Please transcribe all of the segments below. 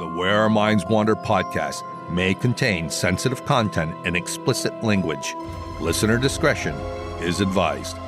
The Where Our Minds Wander podcast may contain sensitive content and explicit language. Listener discretion is advised.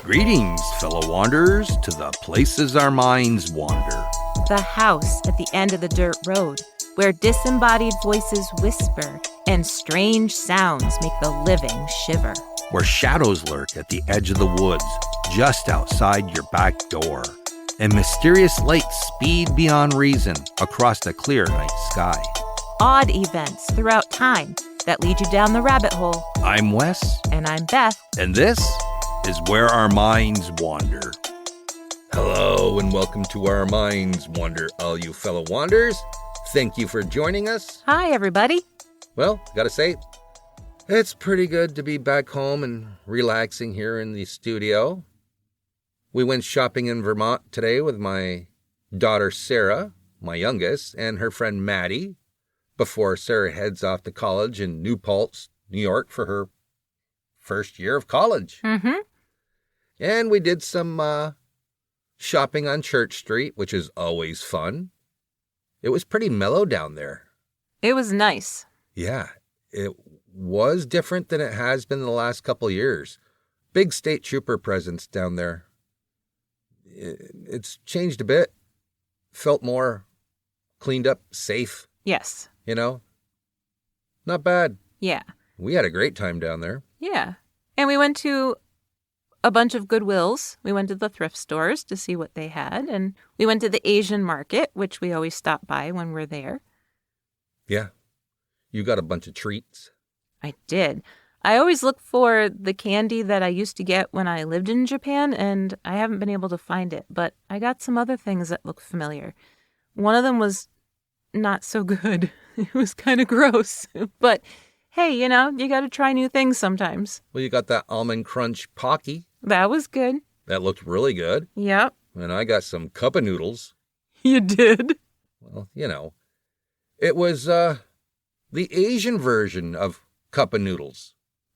Greetings, fellow wanderers, to the places our minds wander. The house at the end of the dirt road, where disembodied voices whisper and strange sounds make the living shiver. Where shadows lurk at the edge of the woods, just outside your back door. And mysterious lights speed beyond reason across the clear night sky. Odd events throughout time that lead you down the rabbit hole. I'm Wes. And I'm Beth. And this is Where Our Minds Wander. Hello and welcome to Where Our Minds Wander, all you fellow wanderers. Thank you for joining us. Hi, everybody. Well, gotta say, it's pretty good to be back home and relaxing here in the studio. We went shopping in Vermont today with my daughter Sarah, my youngest, and her friend Maddie, before Sarah heads off to college in New Paltz, New York for her first year of college. Mm-hmm. And we did some shopping on Church Street, which is always fun. It was pretty mellow down there. It was nice. Yeah, it was different than it has been in the last couple of years. Big state trooper presence down there. It's changed a bit. Felt more cleaned up, safe. Yes. You know? Not bad. Yeah. We had a great time down there. Yeah. And we went to a bunch of Goodwills. We went to the thrift stores to see what they had. And we went to the Asian market, which we always stop by when we're there. Yeah. You got a bunch of treats. I did. I always look for the candy that I used to get when I lived in Japan, and I haven't been able to find it. But I got some other things that look familiar. One of them was not so good. It was kind of gross. But hey, you know, you got to try new things sometimes. Well, you got that almond crunch Pocky. That was good. That looked really good. Yep. And I got some cup of noodles. You did? Well, you know, it was the Asian version of cup of noodles.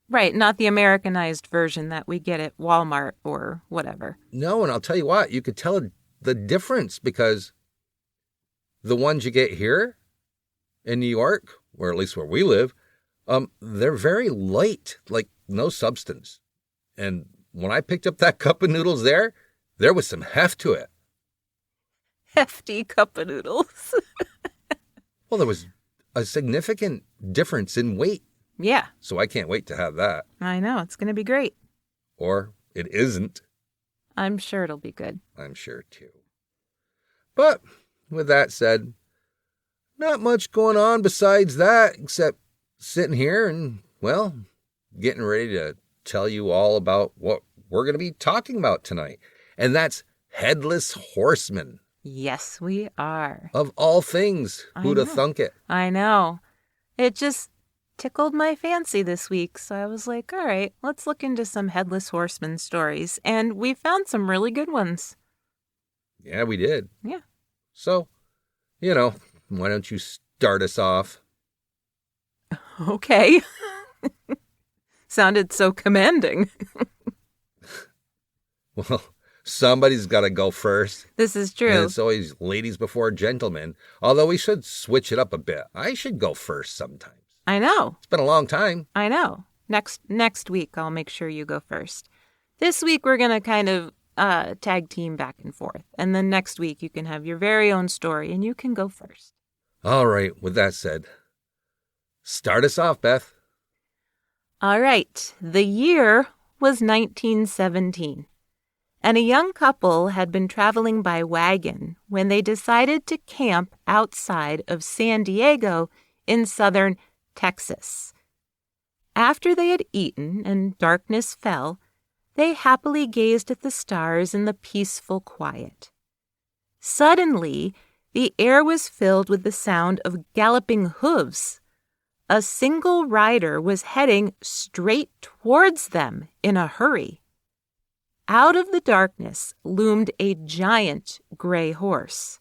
Right, not the Americanized version that we get at Walmart or whatever. No, and I'll tell you what, you could tell the difference because the ones you get here in New York, or at least where we live, they're very light, like no substance. And when I picked up that cup of noodles there was some heft to it. Hefty cup of noodles. Well, there was a significant difference in weight. Yeah. So I can't wait to have that. I know, it's going to be great. Or it isn't. I'm sure it'll be good. I'm sure too. But with that said, not much going on besides that, except sitting here and, well, getting ready to tell you all about what we're going to be talking about tonight. And that's Headless Horsemen. Yes, we are. Of all things, who'd have thunk it? I know. It just tickled my fancy this week. So I was like, all right, let's look into some Headless Horsemen stories. And we found some really good ones. Yeah, we did. Yeah. So, you know, why don't you start us off? Okay. Sounded so commanding. Well, somebody's got to go first. This is true. And it's always ladies before gentlemen. Although we should switch it up a bit. I should go first sometimes. I know. It's been a long time. I know. Next week, I'll make sure you go first. This week, we're going to kind of tag team back and forth. And then next week, you can have your very own story and you can go first. All right. With that said, start us off, Beth. All right. The year was 1917. And a young couple had been traveling by wagon when they decided to camp outside of San Diego in southern Texas. After they had eaten and darkness fell, they happily gazed at the stars in the peaceful quiet. Suddenly, the air was filled with the sound of galloping hooves. A single rider was heading straight towards them in a hurry. out of the darkness loomed a giant gray horse.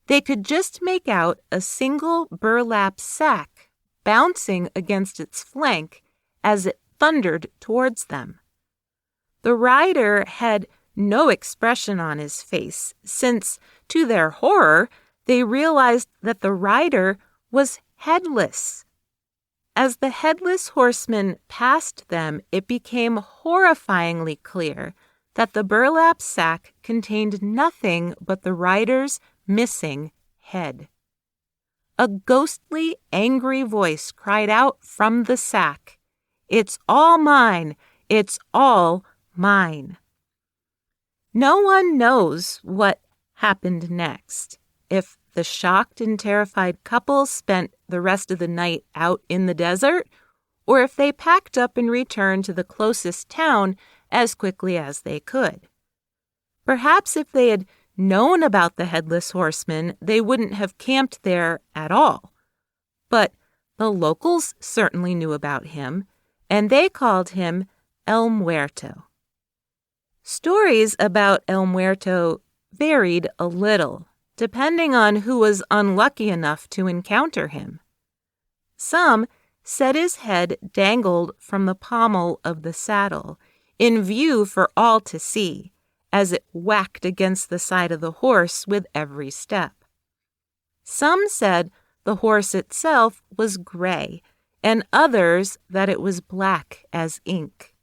They could just make out a single burlap sack bouncing against its flank as it thundered towards them. The rider had no expression on his face, since, to their horror, they realized that the rider was headless. As the Headless Horsemen passed them, it became horrifyingly clear that the burlap sack contained nothing but the rider's missing head. A ghostly, angry voice cried out from the sack, "It's all mine! It's all mine!" No one knows what happened next. If the shocked and terrified couple spent the rest of the night out in the desert, or if they packed up and returned to the closest town as quickly as they could. Perhaps if they had known about the Headless Horseman, they wouldn't have camped there at all. But the locals certainly knew about him, and they called him El Muerto. Stories about El Muerto varied a little, depending on who was unlucky enough to encounter him. Some said his head dangled from the pommel of the saddle, in view for all to see, as it whacked against the side of the horse with every step. Some said the horse itself was gray, and others that it was black as ink.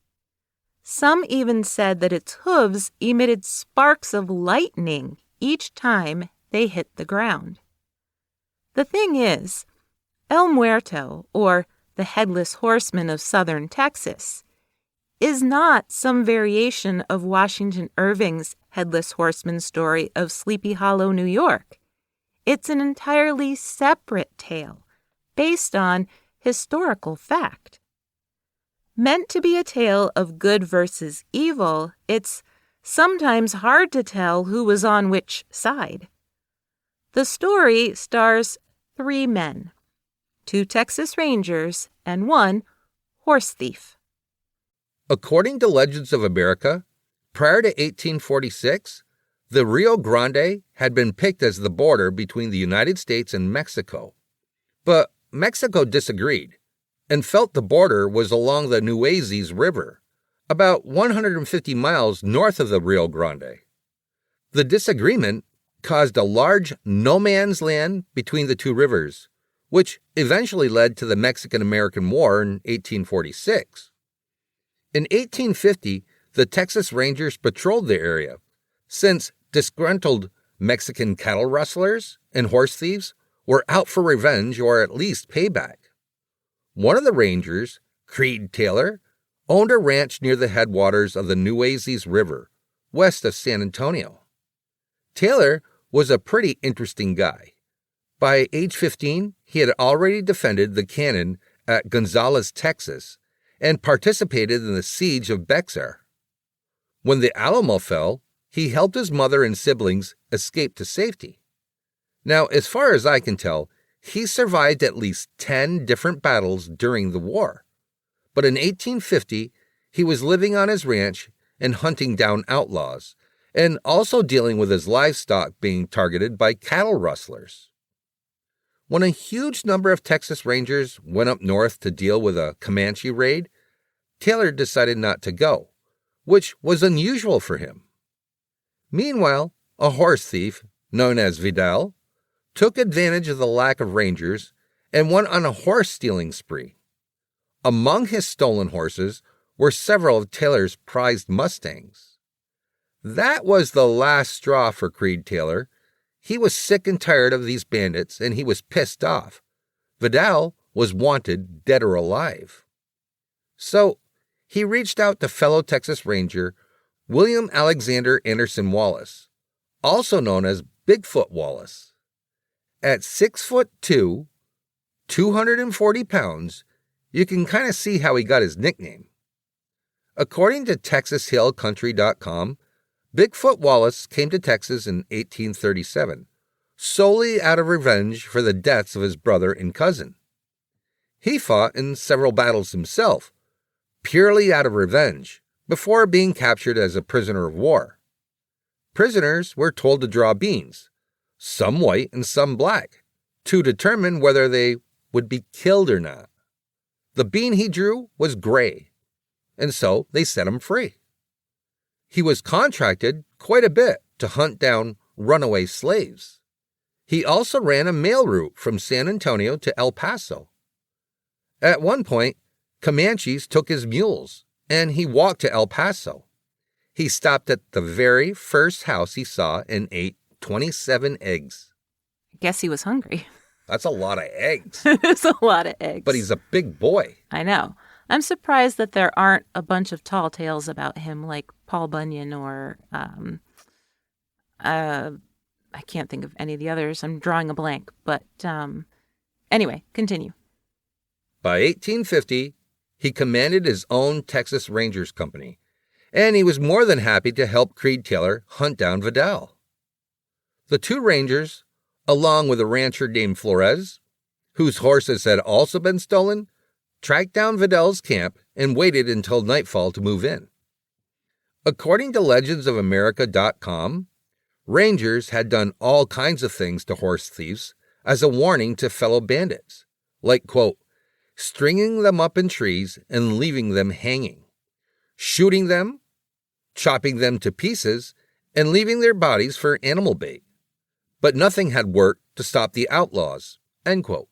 Some even said that its hooves emitted sparks of lightning each time they hit the ground. The thing is, El Muerto, or the Headless Horseman of southern Texas, is not some variation of Washington Irving's Headless Horseman story of Sleepy Hollow, New York. It's an entirely separate tale, based on historical fact. Meant to be a tale of good versus evil, it's sometimes hard to tell who was on which side. The story stars 3 men, 2 Texas Rangers and 1 horse thief. According to Legends of America, prior to 1846, the Rio Grande had been picked as the border between the United States and Mexico. But Mexico disagreed and felt the border was along the Nueces River, about 150 miles north of the Rio Grande. The disagreement caused a large no-man's land between the 2 rivers, which eventually led to the Mexican-American War in 1846. In 1850, the Texas Rangers patrolled the area, since disgruntled Mexican cattle rustlers and horse thieves were out for revenge or at least payback. One of the Rangers, Creed Taylor, owned a ranch near the headwaters of the Nueces River, west of San Antonio. Taylor was a pretty interesting guy. By age 15, he had already defended the cannon at Gonzales, Texas, and participated in the siege of Bexar. When the Alamo fell, he helped his mother and siblings escape to safety. Now, as far as I can tell, he survived at least 10 different battles during the war. But in 1850, he was living on his ranch and hunting down outlaws, and also dealing with his livestock being targeted by cattle rustlers. When a huge number of Texas Rangers went up north to deal with a Comanche raid, Taylor decided not to go, which was unusual for him. Meanwhile, a horse thief, known as Vidal, took advantage of the lack of rangers and went on a horse-stealing spree. Among his stolen horses were several of Taylor's prized Mustangs. That was the last straw for Creed Taylor. He was sick and tired of these bandits, and he was pissed off. Vidal was wanted dead or alive. So he reached out to fellow Texas Ranger William Alexander Anderson Wallace, also known as Bigfoot Wallace. At 6'2", 240 pounds, you can kind of see how he got his nickname. According to TexasHillCountry.com, Bigfoot Wallace came to Texas in 1837, solely out of revenge for the deaths of his brother and cousin. He fought in several battles himself, purely out of revenge, before being captured as a prisoner of war. Prisoners were told to draw beans, some white and some black, to determine whether they would be killed or not. The bean he drew was gray, and so they set him free. He was contracted quite a bit to hunt down runaway slaves. He also ran a mail route from San Antonio to El Paso. At one point, Comanches took his mules, and he walked to El Paso. He stopped at the very first house he saw and ate 27 eggs. I guess he was hungry. That's a lot of eggs. It's a lot of eggs. But he's a big boy. I know. I'm surprised that there aren't a bunch of tall tales about him like Paul Bunyan or, I can't think of any of the others. I'm drawing a blank. But anyway, continue. By 1850, he commanded his own Texas Rangers company, and he was more than happy to help Creed Taylor hunt down Vidal. The two Rangers, along with a rancher named Flores, whose horses had also been stolen, tracked down Vidal's camp and waited until nightfall to move in. According to legendsofamerica.com, Rangers had done all kinds of things to horse thieves as a warning to fellow bandits, like, quote, stringing them up in trees and leaving them hanging, shooting them, chopping them to pieces, and leaving their bodies for animal bait. But nothing had worked to stop the outlaws, end quote.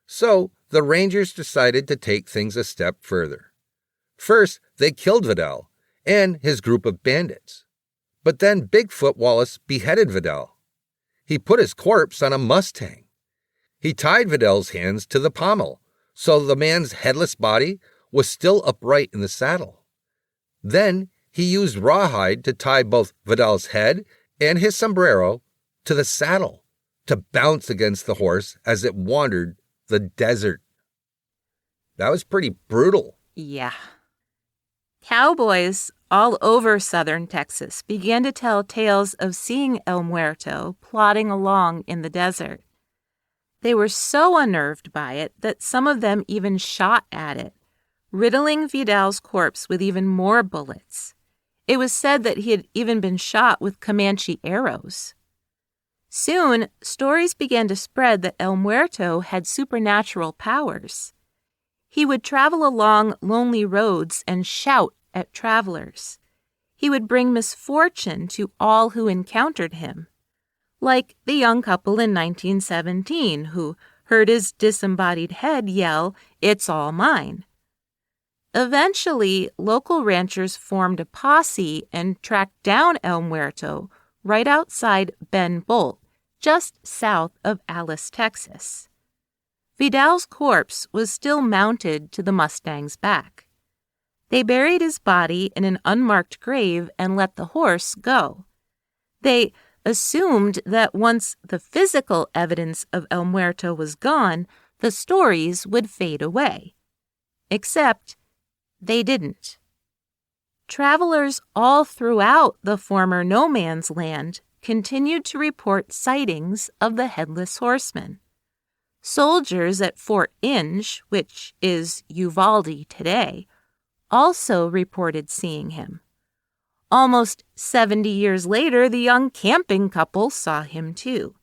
So the Rangers decided to take things a step further. First, they killed Vidal and his group of bandits. But then Bigfoot Wallace beheaded Vidal. He put his corpse on a Mustang. He tied Vidal's hands to the pommel, so the man's headless body was still upright in the saddle. Then he used rawhide to tie both Vidal's head and his sombrero to the saddle to bounce against the horse as it wandered the desert. That was pretty brutal. Yeah. Cowboys all over southern Texas began to tell tales of seeing El Muerto plodding along in the desert. They were so unnerved by it that some of them even shot at it, riddling Vidal's corpse with even more bullets. It was said that he had even been shot with Comanche arrows. Soon, stories began to spread that El Muerto had supernatural powers. He would travel along lonely roads and shout at travelers. He would bring misfortune to all who encountered him, like the young couple in 1917 who heard his disembodied head yell, "It's all mine." Eventually, local ranchers formed a posse and tracked down El Muerto right outside Ben Bolt, just south of Alice, Texas. Vidal's corpse was still mounted to the Mustang's back. They buried his body in an unmarked grave and let the horse go. They assumed that once the physical evidence of El Muerto was gone, the stories would fade away. Except they didn't. Travelers all throughout the former no man's land continued to report sightings of the Headless Horsemen. Soldiers at Fort Inge, which is Uvalde today, also reported seeing him. Almost 70 years later, the young camping couple saw him too.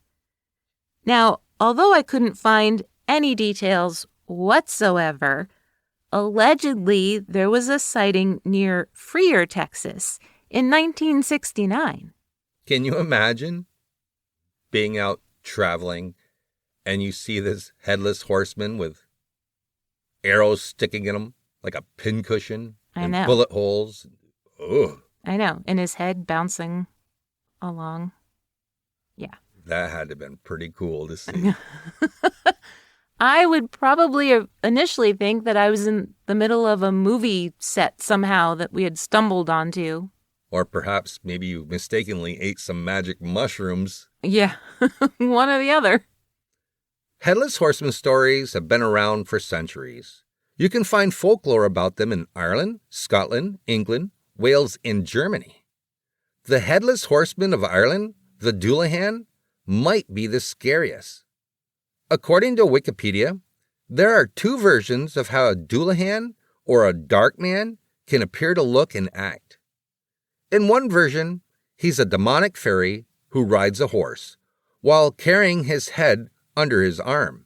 Now, although I couldn't find any details whatsoever, allegedly there was a sighting near Freer, Texas in 1969. Can you imagine being out traveling and you see this headless horseman with arrows sticking in him like a pincushion and bullet holes? Ugh. I know, and his head bouncing along. Yeah. That had to have been pretty cool to see. I would probably initially think that I was in the middle of a movie set somehow that we had stumbled onto. Or perhaps maybe you mistakenly ate some magic mushrooms. Yeah, one or the other. Headless Horseman stories have been around for centuries. You can find folklore about them in Ireland, Scotland, England, Wales, and Germany. The Headless Horseman of Ireland, the Dullahan, might be the scariest. According to Wikipedia, there are two versions of how a Dullahan, or a dark man, can appear to look and act. In one version, he's a demonic fairy who rides a horse while carrying his head under his arm.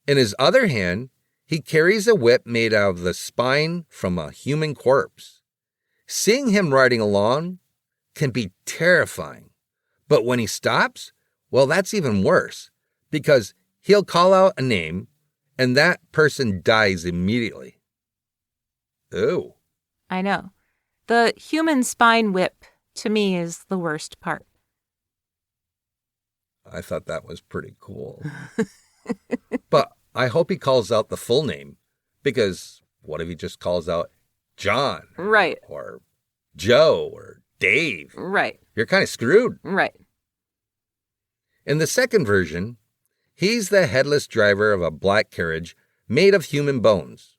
In his other hand, he carries a whip made out of the spine from a human corpse. Seeing him riding along can be terrifying, but when he stops, well, that's even worse, because he'll call out a name and that person dies immediately. Ooh. I know. The human spine whip, to me, is the worst part. I thought that was pretty cool. But I hope he calls out the full name, because what if he just calls out John? Right. Or Joe or Dave? Right. You're kind of screwed. Right. In the second version, he's the headless driver of a black carriage made of human bones.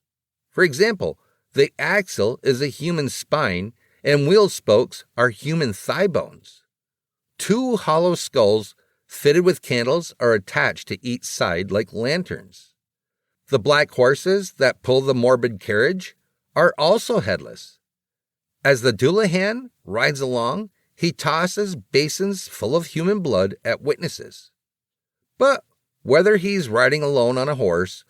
For example, the axle is a human spine and wheel spokes are human thigh bones. 2 hollow skulls fitted with candles are attached to each side like lanterns. The black horses that pull the morbid carriage are also headless. As the Dullahan rides along, he tosses basins full of human blood at witnesses. But whether he's riding alone on a horse,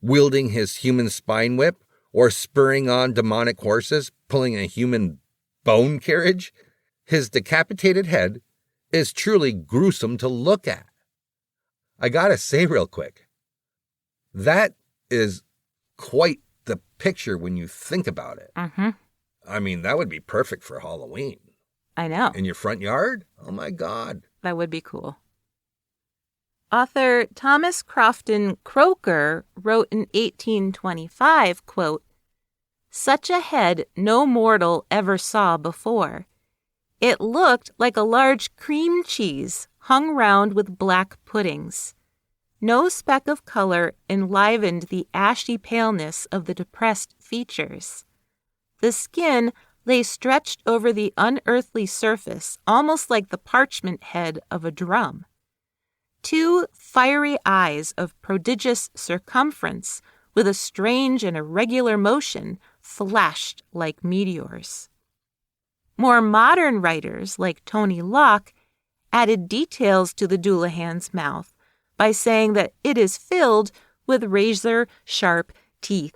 wielding his human spine whip, or spurring on demonic horses pulling a human bone carriage, his decapitated head is truly gruesome to look at. I gotta say real quick, that is quite the picture when you think about it. Mm-hmm. I mean, that would be perfect for Halloween. I know. In your front yard? Oh my God. That would be cool. Author Thomas Crofton Croker wrote in 1825, quote, "Such a head no mortal ever saw before. It looked like a large cream cheese hung round with black puddings. No speck of color enlivened the ashy paleness of the depressed features. The skin lay stretched over the unearthly surface, almost like the parchment head of a drum. 2 fiery eyes of prodigious circumference, with a strange and irregular motion, flashed like meteors." More modern writers, like Tony Locke, added details to the Dullahan's mouth by saying that it is filled with razor-sharp teeth.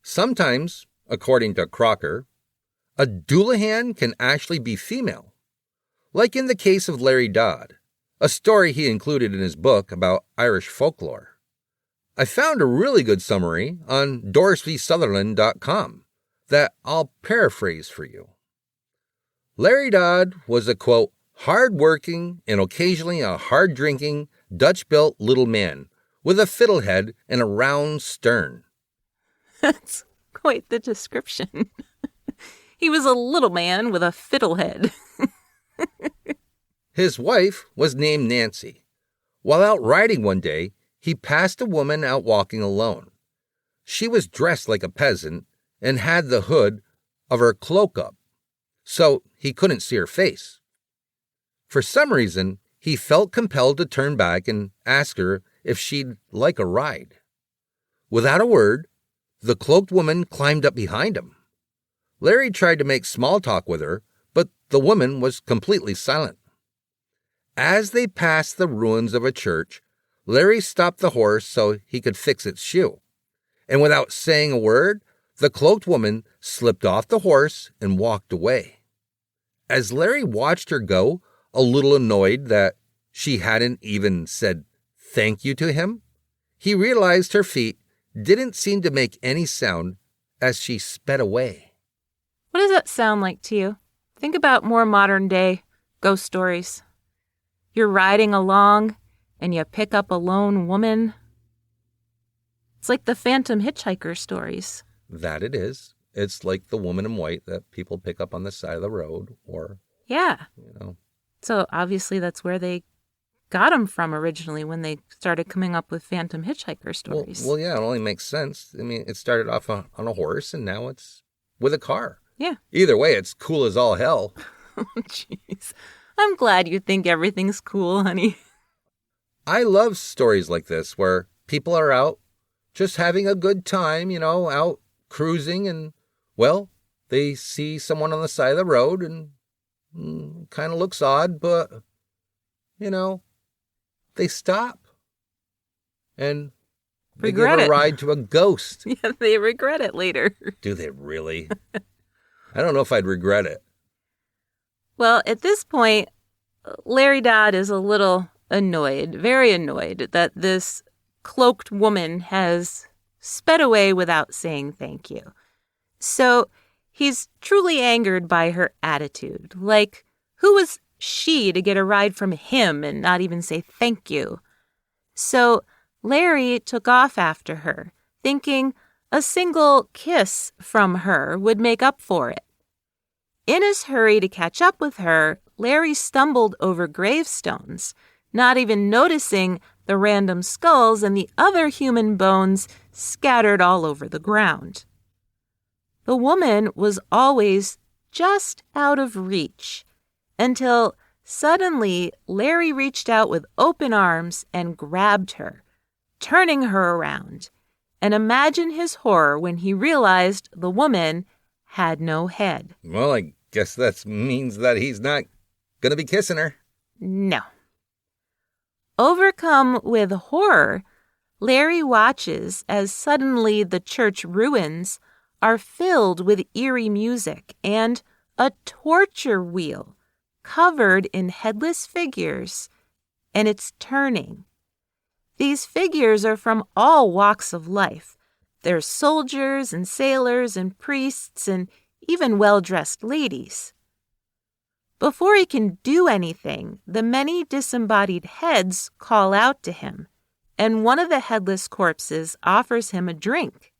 Sometimes, according to Crocker, a Dullahan can actually be female, like in the case of Larry Dodd, a story he included in his book about Irish folklore. I found a really good summary on DorisVSutherland.com that I'll paraphrase for you. Larry Dodd was a, quote, hard-working and occasionally a hard-drinking, Dutch-built little man with a fiddlehead and a round stern. That's quite the description. He was a little man with a fiddlehead. His wife was named Nancy. While out riding one day, he passed a woman out walking alone. She was dressed like a peasant and had the hood of her cloak up, so he couldn't see her face. For some reason, he felt compelled to turn back and ask her if she'd like a ride. Without a word, the cloaked woman climbed up behind him. Larry tried to make small talk with her, but the woman was completely silent. As they passed the ruins of a church, Larry stopped the horse so he could fix its shoe. And without saying a word, the cloaked woman slipped off the horse and walked away. As Larry watched her go, a little annoyed that she hadn't even said thank you to him, he realized her feet didn't seem to make any sound as she sped away. What does that sound like to you? Think about more modern-day ghost stories. You're riding along, and you pick up a lone woman. It's like the Phantom Hitchhiker stories. That it is. It's like the woman in white that people pick up on the side of the road, or, Yeah. you know. So obviously that's where they got them from originally when they started coming up with Phantom Hitchhiker stories. Well, yeah, it only makes sense. I mean, it started off on a horse, and now it's with a car. Yeah. Either way, it's cool as all hell. Oh, jeez. I'm glad you think everything's cool, honey. I love stories like this where people are out just having a good time, out cruising, and Well, they see someone on the side of the road and kind of looks odd, but, they stop and they Regret give a it. ride to a ghost. Yeah, they regret it later. Do they really? I don't know if I'd regret it. Well, at this point, Larry Dodd is a little annoyed, very annoyed, that this cloaked woman has sped away without saying thank you. So he's truly angered by her attitude. Like, who was she to get a ride from him and not even say thank you? So Larry took off after her, thinking a single kiss from her would make up for it. In his hurry to catch up with her, Larry stumbled over gravestones, not even noticing the random skulls and the other human bones scattered all over the ground. The woman was always just out of reach, until suddenly Larry reached out with open arms and grabbed her, turning her around. And imagine his horror when he realized the woman had no head. Well, I guess that means that he's not going to be kissing her. No. Overcome with horror, Larry watches as suddenly the church ruins are filled with eerie music and a torture wheel covered in headless figures, and it's turning. These figures are from all walks of life. There's soldiers and sailors and priests and even well-dressed ladies. Before he can do anything, the many disembodied heads call out to him, and one of the headless corpses offers him a drink.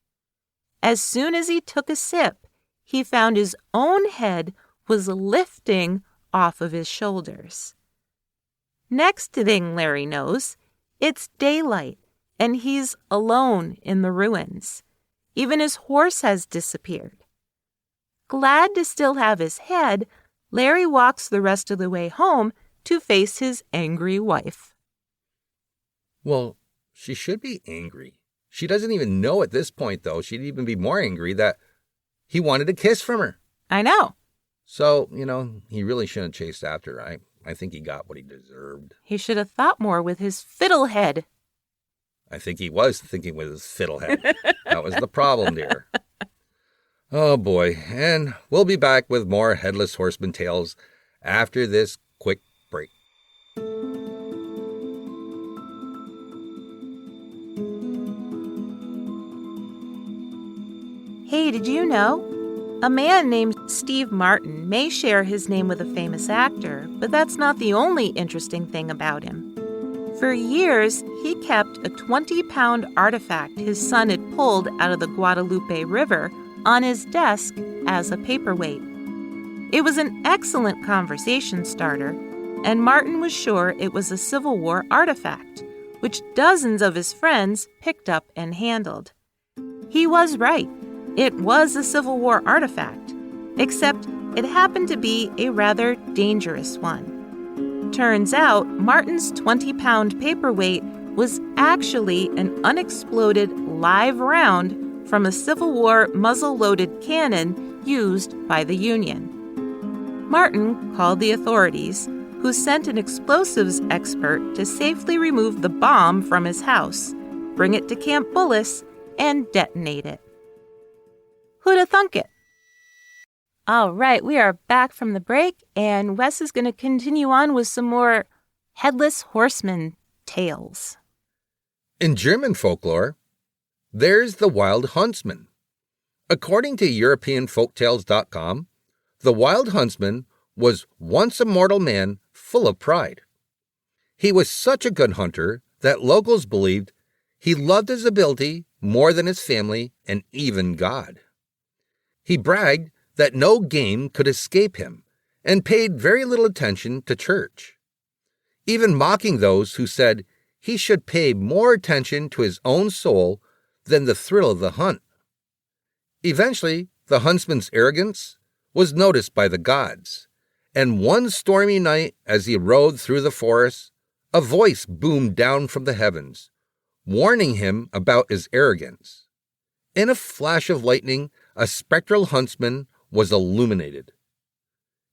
As soon as he took a sip, he found his own head was lifting off of his shoulders. Next thing Larry knows, it's daylight, and he's alone in the ruins. Even his horse has disappeared. Glad to still have his head, Larry walks the rest of the way home to face his angry wife. Well, she should be angry. She doesn't even know at this point, though. She'd even be more angry that he wanted a kiss from her. I know. So, he really shouldn't have chased after her. I think he got what he deserved. He should have thought more with his fiddle head. I think he was thinking with his fiddlehead. That was the problem, dear. Oh, boy. And we'll be back with more Headless Horseman tales after this quick break. Hey, did you know? A man named Steve Martin may share his name with a famous actor, but that's not the only interesting thing about him. For years, he kept a 20-pound artifact his son had pulled out of the Guadalupe River on his desk as a paperweight. It was an excellent conversation starter, and Martin was sure it was a Civil War artifact, which dozens of his friends picked up and handled. He was right. It was a Civil War artifact, except it happened to be a rather dangerous one. Turns out, Martin's 20-pound paperweight was actually an unexploded live round from a Civil War muzzle-loaded cannon used by the Union. Martin called the authorities, who sent an explosives expert to safely remove the bomb from his house, bring it to Camp Bullis, and detonate it. Who'da thunk it? All right, we are back from the break, and Wes is going to continue on with some more Headless Horsemen tales. In German folklore, there's the Wild Huntsman. According to EuropeanFolktales.com, the Wild Huntsman was once a mortal man full of pride. He was such a good hunter that locals believed he loved his ability more than his family and even God. He bragged that no game could escape him and paid very little attention to church, even mocking those who said he should pay more attention to his own soul than the thrill of the hunt. Eventually, the huntsman's arrogance was noticed by the gods, and one stormy night as he rode through the forest, a voice boomed down from the heavens, warning him about his arrogance. In a flash of lightning, a spectral huntsman was illuminated.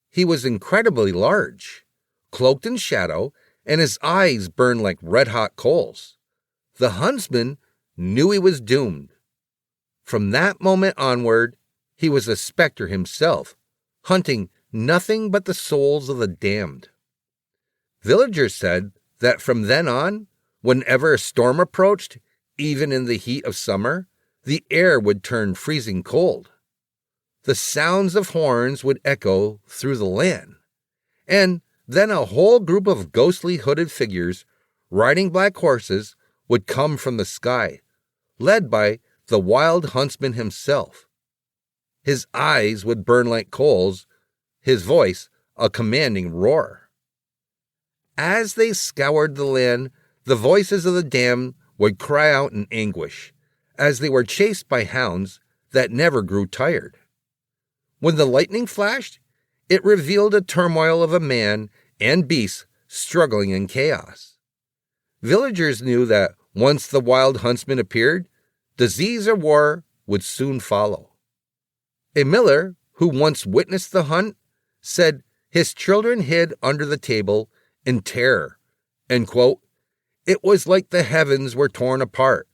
He was incredibly large, cloaked in shadow, and his eyes burned like red-hot coals. The huntsman knew he was doomed. From that moment onward, he was a specter himself, hunting nothing but the souls of the damned. Villagers said that from then on, whenever a storm approached, even in the heat of summer, the air would turn freezing cold. The sounds of horns would echo through the land, and then a whole group of ghostly hooded figures riding black horses would come from the sky, led by the wild huntsman himself. His eyes would burn like coals, his voice a commanding roar. As they scoured the land, the voices of the damned would cry out in anguish, as they were chased by hounds that never grew tired. When the lightning flashed, it revealed a turmoil of a man and beast struggling in chaos. Villagers knew that once the wild huntsman appeared, disease or war would soon follow. A miller who once witnessed the hunt said his children hid under the table in terror, and, quote, "It was like the heavens were torn apart,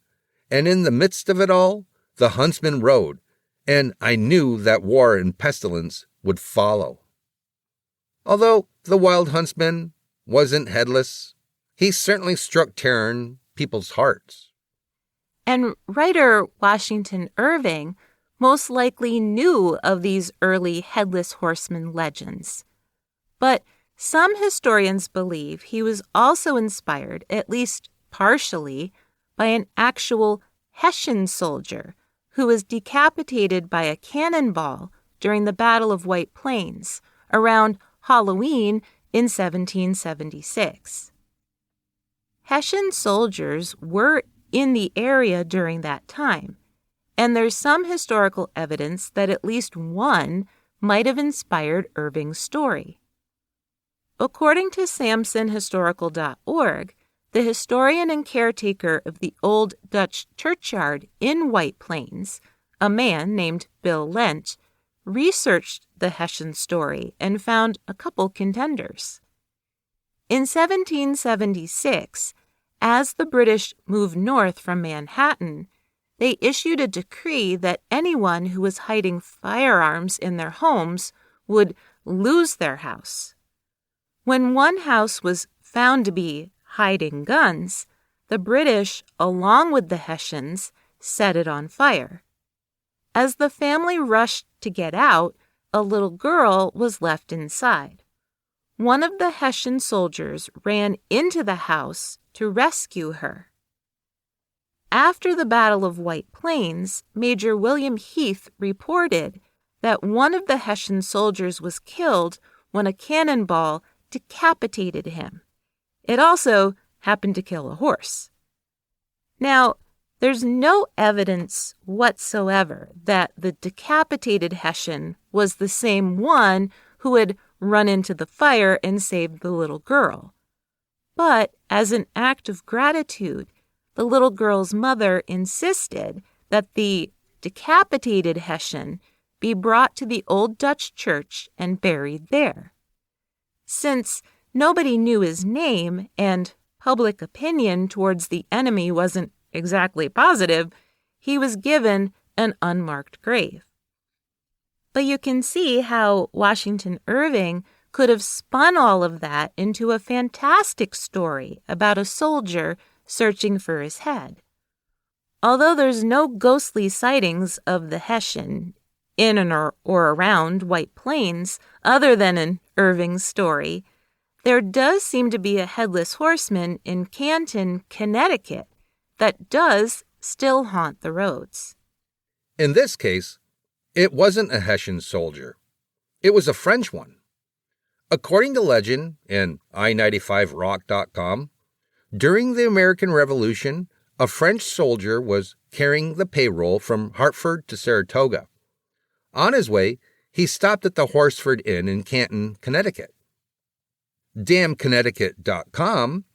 and in the midst of it all, the huntsman rode, and I knew that war and pestilence would follow." Although the wild huntsman wasn't headless, he certainly struck terror in people's hearts. And writer Washington Irving most likely knew of these early Headless Horseman legends. But some historians believe he was also inspired, at least partially, by an actual Hessian soldier who was decapitated by a cannonball during the Battle of White Plains around Halloween in 1776. Hessian soldiers were in the area during that time, and there's some historical evidence that at least one might have inspired Irving's story. According to samsonhistorical.org, the historian and caretaker of the old Dutch churchyard in White Plains, a man named Bill Lent, researched the Hessian story and found a couple contenders. In 1776, as the British moved north from Manhattan, they issued a decree that anyone who was hiding firearms in their homes would lose their house. When one house was found to be hiding guns, the British, along with the Hessians, set it on fire. As the family rushed to get out, a little girl was left inside. One of the Hessian soldiers ran into the house to rescue her. After the Battle of White Plains, Major William Heath reported that one of the Hessian soldiers was killed when a cannonball decapitated him. It also happened to kill a horse. Now, there's no evidence whatsoever that the decapitated Hessian was the same one who had run into the fire and saved the little girl. But as an act of gratitude, the little girl's mother insisted that the decapitated Hessian be brought to the old Dutch church and buried there. Since nobody knew his name and public opinion towards the enemy wasn't exactly positive, he was given an unmarked grave. But you can see how Washington Irving could have spun all of that into a fantastic story about a soldier searching for his head. Although there's no ghostly sightings of the Hessian in and or around White Plains other than in Irving's story, there does seem to be a headless horseman in Canton, Connecticut, that does still haunt the roads. In this case, it wasn't a Hessian soldier. It was a French one. According to legend and i95rock.com, during the American Revolution, a French soldier was carrying the payroll from Hartford to Saratoga. On his way, he stopped at the Horsford Inn in Canton, Connecticut. DamnConnecticut.com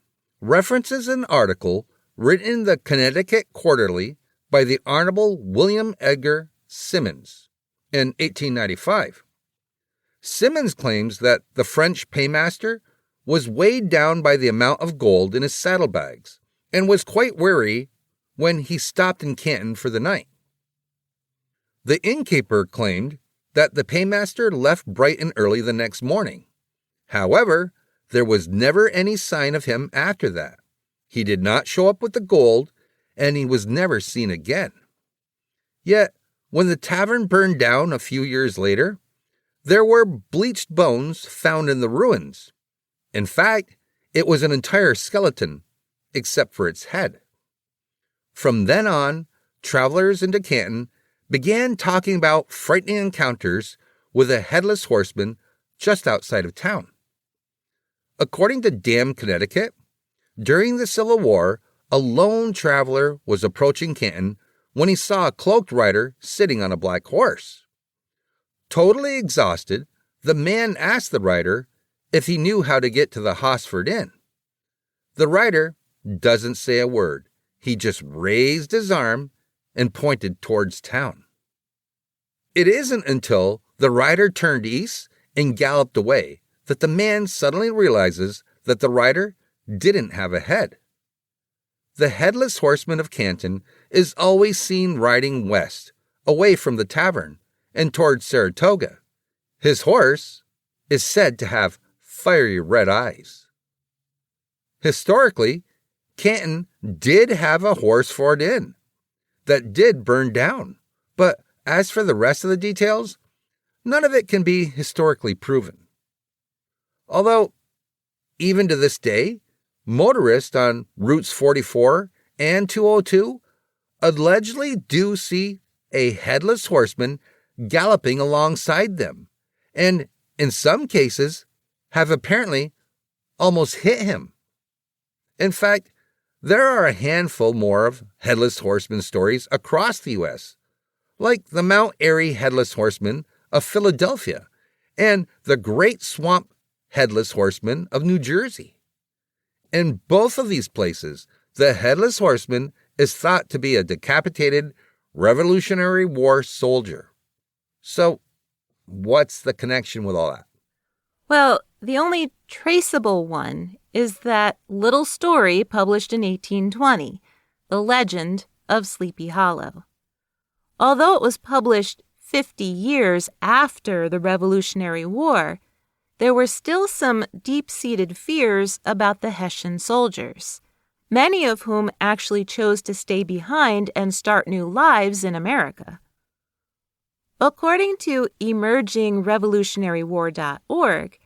references an article written in the Connecticut Quarterly by the Honorable William Edgar Simmons in 1895. Simmons claims that the French paymaster was weighed down by the amount of gold in his saddlebags and was quite weary when he stopped in Canton for the night. The innkeeper claimed that the paymaster left bright and early the next morning. However, there was never any sign of him after that. He did not show up with the gold, and he was never seen again. Yet, when the tavern burned down a few years later, there were bleached bones found in the ruins. In fact, it was an entire skeleton, except for its head. From then on, travelers into Canton began talking about frightening encounters with a headless horseman just outside of town. According to Dam, Connecticut, during the Civil War, a lone traveler was approaching Canton when he saw a cloaked rider sitting on a black horse. Totally exhausted, the man asked the rider if he knew how to get to the Hosford Inn. The rider doesn't say a word. He just raised his arm and pointed towards town. It isn't until the rider turned east and galloped away that the man suddenly realizes that the rider didn't have a head. The Headless Horseman of Canton is always seen riding west, away from the tavern, and towards Saratoga. His horse is said to have fiery red eyes. Historically, Canton did have a Horsford Inn that did burn down, but as for the rest of the details, none of it can be historically proven. Although, even to this day, motorists on routes 44 and 202 allegedly do see a headless horseman galloping alongside them, and in some cases have apparently almost hit him. In fact, there are a handful more of headless horseman stories across the U.S., like the Mount Airy Headless Horseman of Philadelphia and the Great Swamp Headless Horseman of New Jersey. In both of these places, the Headless Horseman is thought to be a decapitated Revolutionary War soldier. So, what's the connection with all that? Well, the only traceable one is that little story published in 1820, The Legend of Sleepy Hollow. Although it was published 50 years after the Revolutionary War, there were still some deep-seated fears about the Hessian soldiers, many of whom actually chose to stay behind and start new lives in America. According to emergingrevolutionarywar.org,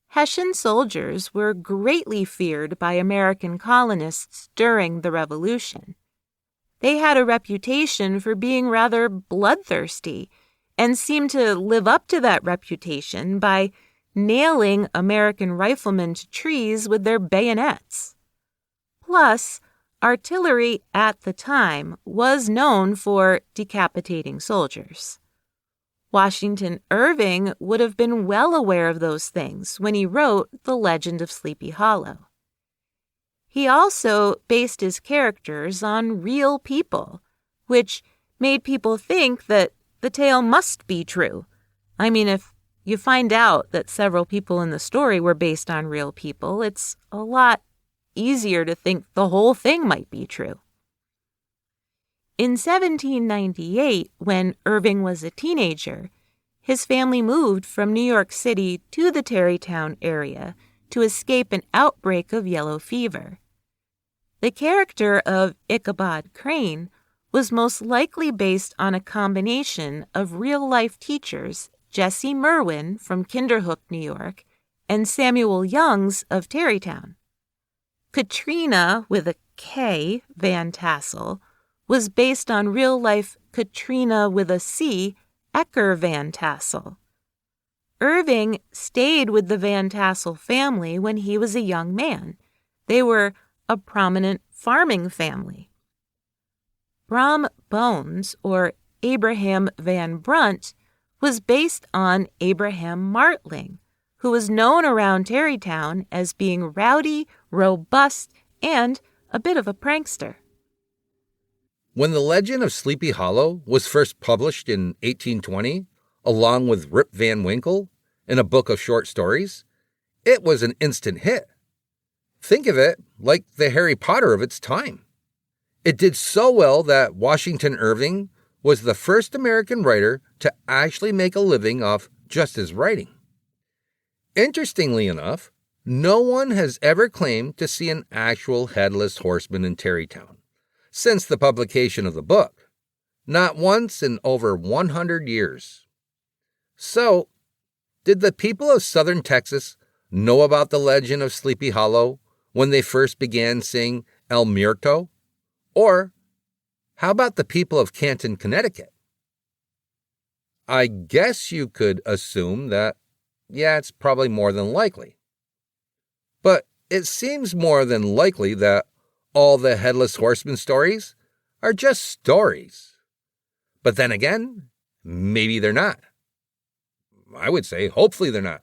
Hessian soldiers were greatly feared by American colonists during the Revolution. They had a reputation for being rather bloodthirsty and seemed to live up to that reputation by nailing American riflemen to trees with their bayonets. Plus, artillery at the time was known for decapitating soldiers. Washington Irving would have been well aware of those things when he wrote The Legend of Sleepy Hollow. He also based his characters on real people, which made people think that the tale must be true. I mean, if you find out that several people in the story were based on real people, it's a lot easier to think the whole thing might be true. In 1798, when Irving was a teenager, his family moved from New York City to the Tarrytown area to escape an outbreak of yellow fever. The character of Ichabod Crane was most likely based on a combination of real-life teachers Jesse Merwin from Kinderhook, New York, and Samuel Youngs of Tarrytown. Katrina, with a K, Van Tassel, was based on real-life Katrina with a C, Ecker Van Tassel. Irving stayed with the Van Tassel family when he was a young man. They were a prominent farming family. Brom Bones, or Abraham Van Brunt, was based on Abraham Martling, who was known around Tarrytown as being rowdy, robust, and a bit of a prankster. When the legend of Sleepy Hollow was first published in 1820, along with Rip Van Winkle in a book of short stories, it was an instant hit. Think of it like the Harry Potter of its time. It did so well that Washington Irving was the first American writer to actually make a living off just his writing. Interestingly enough, no one has ever claimed to see an actual Headless Horseman in Tarrytown since the publication of the book, not once in over 100 years. So, did the people of southern Texas know about the legend of Sleepy Hollow when they first began saying El Muerto? Or, how about the people of Canton, Connecticut? I guess you could assume that, yeah, it's probably more than likely. But it seems more than likely that all the Headless Horseman stories are just stories. But then again, maybe they're not. I would say, hopefully they're not.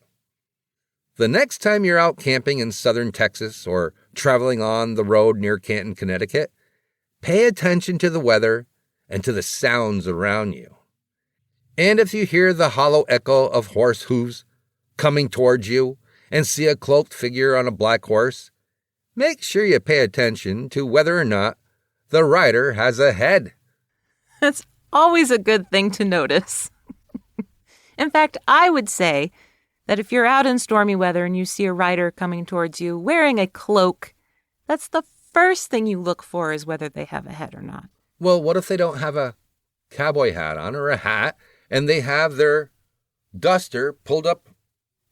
The next time you're out camping in southern Texas or traveling on the road near Canton, Connecticut, pay attention to the weather and to the sounds around you. And if you hear the hollow echo of horse hooves coming towards you and see a cloaked figure on a black horse, make sure you pay attention to whether or not the rider has a head. That's always a good thing to notice. In fact, I would say that if you're out in stormy weather and you see a rider coming towards you wearing a cloak, that's the first thing you look for is whether they have a head or not. Well, what if they don't have a cowboy hat on or a hat and they have their duster pulled up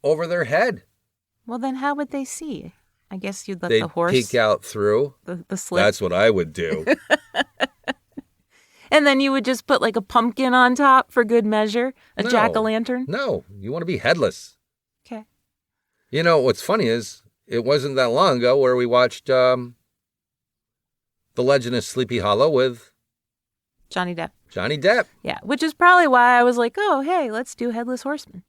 over their head? Well, then how would they see? I guess you'd let They'd the horse peek out through. The slit. That's what I would do. And then you would just put like a pumpkin on top for good measure, a jack-o'-lantern? No, you want to be headless. Okay. You know, what's funny is it wasn't that long ago where we watched The Legend of Sleepy Hollow with Johnny Depp. Johnny Depp. Yeah, which is probably why I was like, oh, hey, let's do Headless Horseman.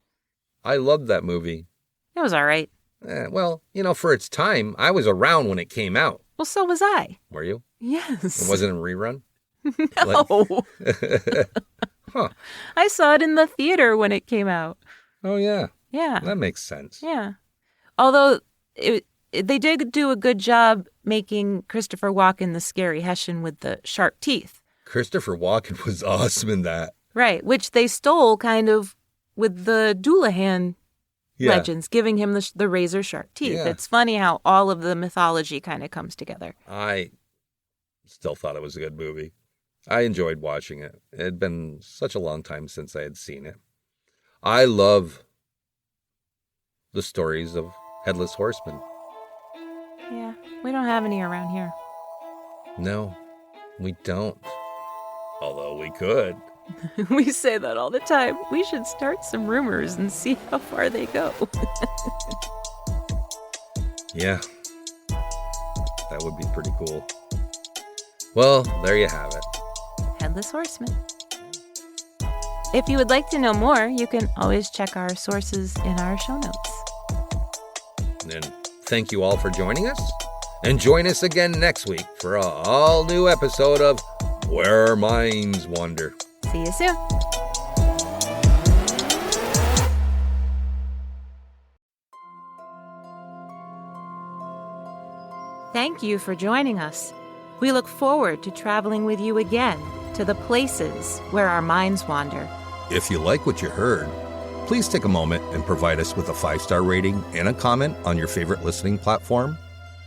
I loved that movie. It was all right. Well, you know, for its time, I was around when it came out. Well, so was I. Were you? Yes. It wasn't a rerun? No. Huh. I saw it in the theater when it came out. Oh, yeah. Yeah. That makes sense. Yeah. Although they did do a good job making Christopher Walken the scary Hessian with the sharp teeth. Christopher Walken was awesome in that. Right, which they stole kind of with the Doulahan legends, giving him the razor sharp teeth. Yeah. It's funny how all of the mythology kind of comes together. I still thought it was a good movie. I enjoyed watching it. It had been such a long time since I had seen it. I love the stories of Headless Horsemen. Yeah, we don't have any around here. No, we don't. Although we could. We say that all the time. We should start some rumors and see how far they go. Yeah, that would be pretty cool. Well, there you have it. Headless Horseman. If you would like to know more, you can always check our sources in our show notes. And thank you all for joining us. And join us again next week for an all-new episode of Where Our Minds Wander. See you soon. Thank you for joining us. We look forward to traveling with you again to the places where our minds wander. If you like what you heard, please take a moment and provide us with a 5-star rating and a comment on your favorite listening platform.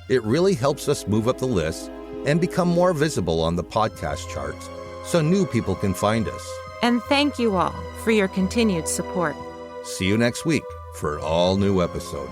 It really helps us move up the list and become more visible on the podcast charts so new people can find us. And thank you all for your continued support. See you next week for an all-new episode.